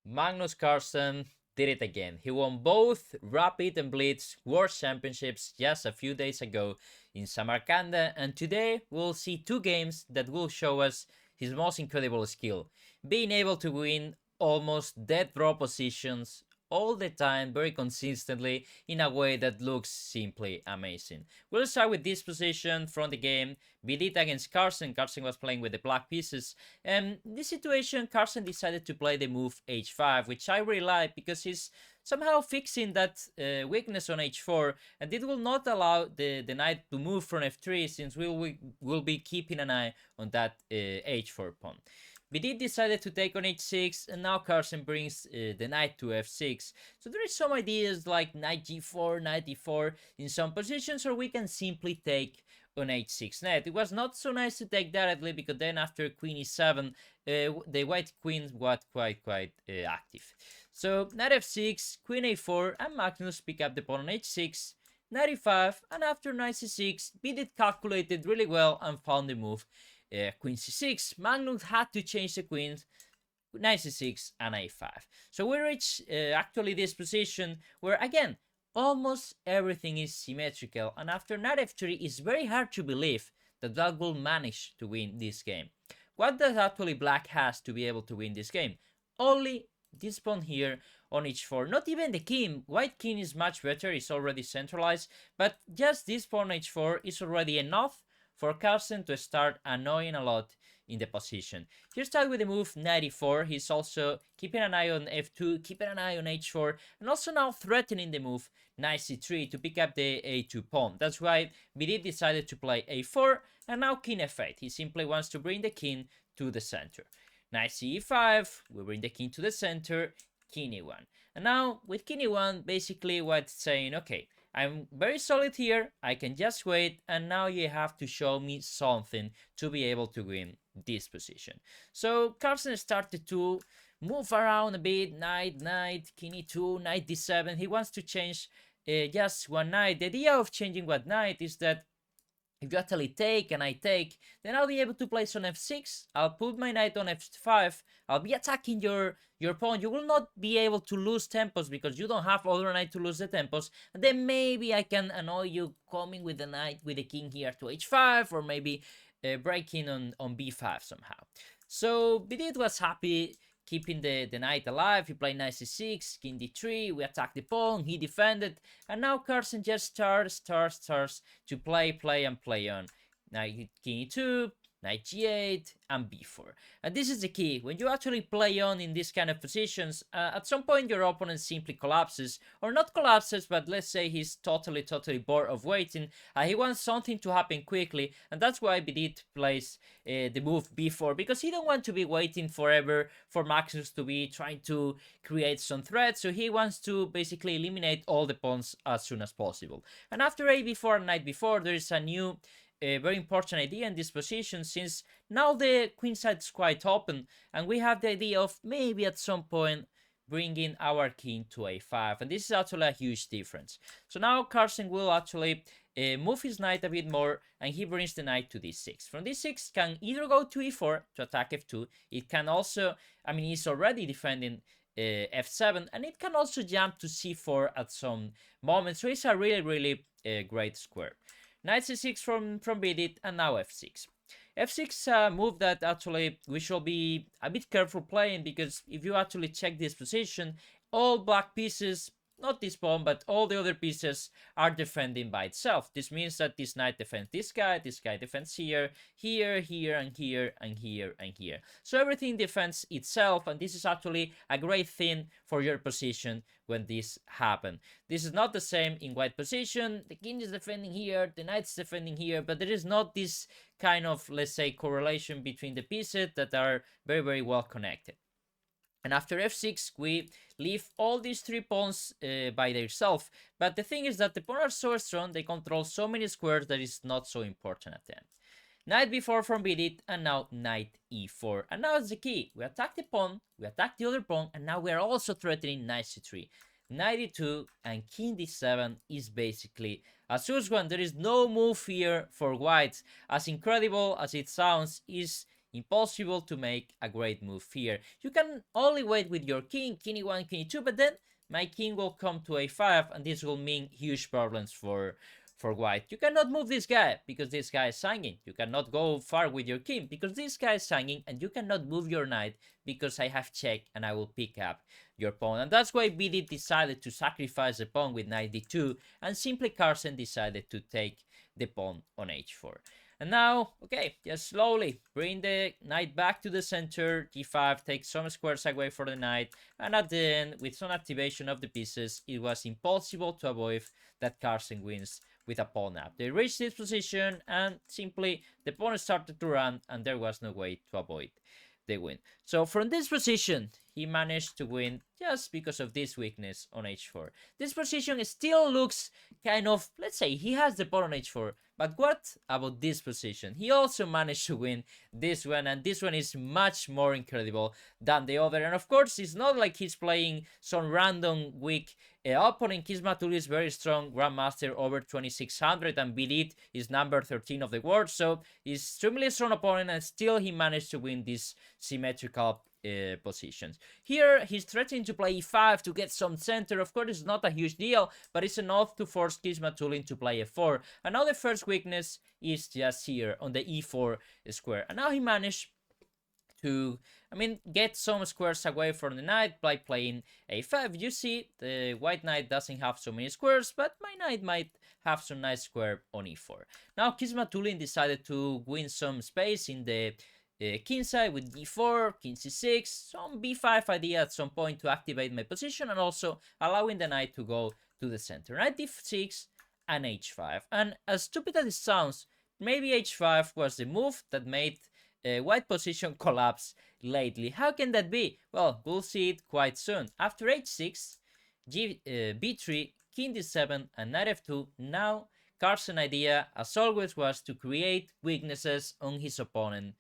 Magnus Carlsen did it again. He won both Rapid and Blitz World Championships just a few days ago in Samarkand, and today we'll see two games that will show us his most incredible skill. Being able to win almost dead draw positions all the time, very consistently, in a way that looks simply amazing. We'll start with this position from the game. We did against Carlsen. Carlsen was playing with the black pieces. And in this situation, Carlsen decided to play the move h5, which I really like because he's somehow fixing that weakness on h4, and it will not allow the knight to move from f3 since we will be keeping an eye on that h4 pawn. Bidit decided to take on h6, and now Carlsen brings the knight to f6. So there is some ideas like knight g4, knight e4 in some positions, or we can simply take on h6 net. It was not so nice to take directly because then after queen e7, the white queen was quite active. So knight f6, queen a4, and Magnus pick up the pawn on h6, knight e5, and after knight c6, Bidit calculated really well and found the move. Queen c6, Magnus had to change the queens, knight c6 and a5. So we reach actually this position where again almost everything is symmetrical, and after knight f3 it's very hard to believe that Black will manage to win this game. What does actually Black has to be able to win this game? Only this pawn here on h4, not even the king. White king is much better, it's already centralized, but just this pawn h4 is already enough for Carlsen to start annoying a lot in the position. He started with the move knight e4. He's also keeping an eye on f2, keeping an eye on h4, and also now threatening the move knight c3 to pick up the a2 pawn. That's why Bidit decided to play a4, and now king f8. He simply wants to bring the king to the center. Knight c5, we bring the king to the center, king e1. And now with king e1, basically what's saying, okay, I'm very solid here, I can just wait, and now you have to show me something to be able to win this position. So Carlsen started to move around a bit, knight, king e2, knight d7. He wants to change just one knight. The idea of changing one knight is that if you actually take and I take, then I'll be able to place on f6, I'll put my knight on f5, I'll be attacking your pawn. You will not be able to lose tempos because you don't have other knight to lose the tempos, and then maybe I can annoy you coming with the knight, with the king here to h5, or maybe breaking on b5 somehow. So Bidit was happy keeping the knight alive. He played knight c6, king d3, we attacked the pawn, he defended, and now Carlsen just starts to play on. Knight king e2, knight g8, and b4. And this is the key. When you actually play on in these kind of positions, at some point your opponent simply collapses, or not collapses, but let's say he's totally bored of waiting. He wants something to happen quickly, and that's why Bidit plays the move b4, because he don't want to be waiting forever for Magnus to be trying to create some threats, so he wants to basically eliminate all the pawns as soon as possible. And after a b4 and knight b4, there is a new very important idea in this position, since now the queen side is quite open, and we have the idea of maybe at some point bringing our king to a5, and this is actually a huge difference. So now Carlsen will actually move his knight a bit more, and he brings the knight to d6. From d6 can either go to e4 to attack f2, it can also, I mean, he's already defending f7, and it can also jump to c4 at some moment, so it's a really great square. Knight c6 from Bidit, and now f6. f6 move that actually we should be a bit careful playing, because if you actually check this position, all black pieces, not this pawn, but all the other pieces are defending by itself. This means that this knight defends this guy defends here, here, and here, and here, and here. So everything defends itself, and this is actually a great thing for your position when this happens. This is not the same in white position. The king is defending here, the knight is defending here, but there is not this kind of, let's say, correlation between the pieces that are very well connected. And after f6, we leave all these three pawns by themselves. But the thing is that the pawns are so strong, they control so many squares that it's not so important at them. Knight b4 from Bidit, and now knight e4. And now it's the key. We attack the pawn, we attack the other pawn, and now we are also threatening knight c3. Knight e2 and king d7 is basically a sus one. There is no move here for whites. As incredible as it sounds, is impossible to make a great move here. You can only wait with your king, king e1, king e2, but then my king will come to a5, and this will mean huge problems for white. You cannot move this guy because this guy is hanging. You cannot go far with your king because this guy is hanging, and you cannot move your knight because I have check and I will pick up your pawn. And that's why Bith decided to sacrifice the pawn with knight d2, and simply Carlsen decided to take the pawn on h4. And now, okay, just slowly bring the knight back to the center, g5, take some squares away for the knight, and at the end, with some activation of the pieces, it was impossible to avoid that Carlsen wins with a pawn up. They reached this position, and simply the pawn started to run, and there was no way to avoid the win. So from this position, he managed to win just because of this weakness on h4. This position still looks kind of, let's say, he has the pawn on h4, but what about this position? He also managed to win this one, and this one is much more incredible than the other. And of course, it's not like he's playing some random weak opponent. Kismatulin is very strong grandmaster, over 2600, and Bith is number 13 of the world, so he's extremely strong opponent, and still he managed to win these symmetrical positions. Here, he's threatening to play e5 to get some center. Of course, it's not a huge deal, but it's enough to force Kismatulin to play f4. And now the first weakness is just here on the e4 square. And now he managed to, get some squares away from the knight by playing a5. You see, the white knight doesn't have so many squares, but my knight might have some nice square on e4. Now, Kismatulin decided to win some space in the king side with d4, king c6, some b5 idea at some point to activate my position, and also allowing the knight to go to the center. Knight d6 and h5. And as stupid as it sounds, maybe h5 was the move that made white position collapse lately. How can that be? Well, we'll see it quite soon. After h6, b3, king d7, and knight f2, now Carlsen's idea, as always, was to create weaknesses on his opponent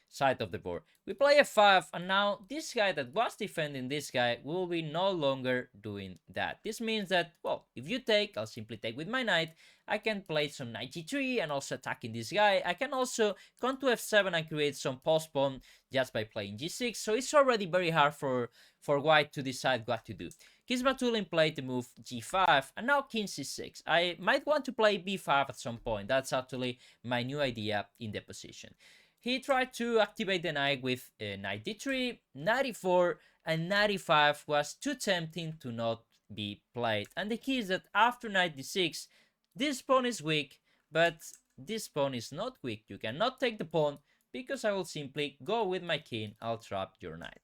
side of the board. We play f5, and now this guy that was defending this guy will be no longer doing that. This means that, well, if you take, I'll simply take with my knight. I can play some knight g3 and also attacking this guy. I can also come to f7 and create some postpone just by playing g6. So it's already very hard for white to decide what to do. Kismatulin played the move g5, and now king c6. I might want to play b5 at some point. That's actually my new idea in the position. He tried to activate the knight with knight d3, knight e4, and knight e5 was too tempting to not be played. And the key is that after knight d6, this pawn is weak, but this pawn is not weak. You cannot take the pawn because I will simply go with my king. I'll trap your knight.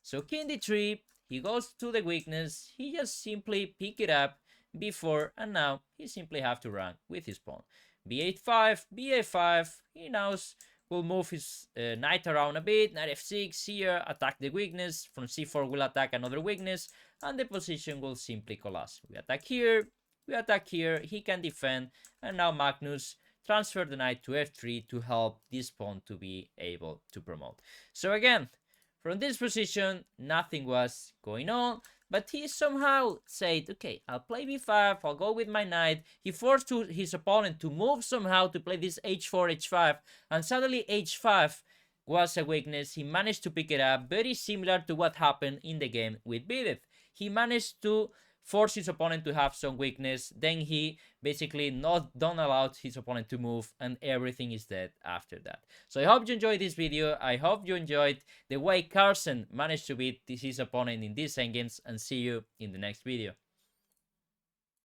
So king d3, he goes to the weakness. He just simply pick it up before, and now he simply have to run with his pawn. b8-5, ba5, he knows. Will move his knight around a bit, knight f6 here, attack the weakness, from c4 will attack another weakness, and the position will simply collapse. We attack here, he can defend, and now Magnus transfer the knight to f3 to help this pawn to be able to promote. So again, from this position, nothing was going on, but he somehow said, okay, I'll play b5, I'll go with my knight. He forced his opponent to move somehow to play this h4, h5, and suddenly h5 was a weakness. He managed to pick it up, very similar to what happened in the game with Bith. He managed to force his opponent to have some weakness, then he basically don't allow his opponent to move, and everything is dead after that. So I hope you enjoyed this video. I hope you enjoyed the way Carlsen managed to beat his opponent in these endgames, and see you in the next video.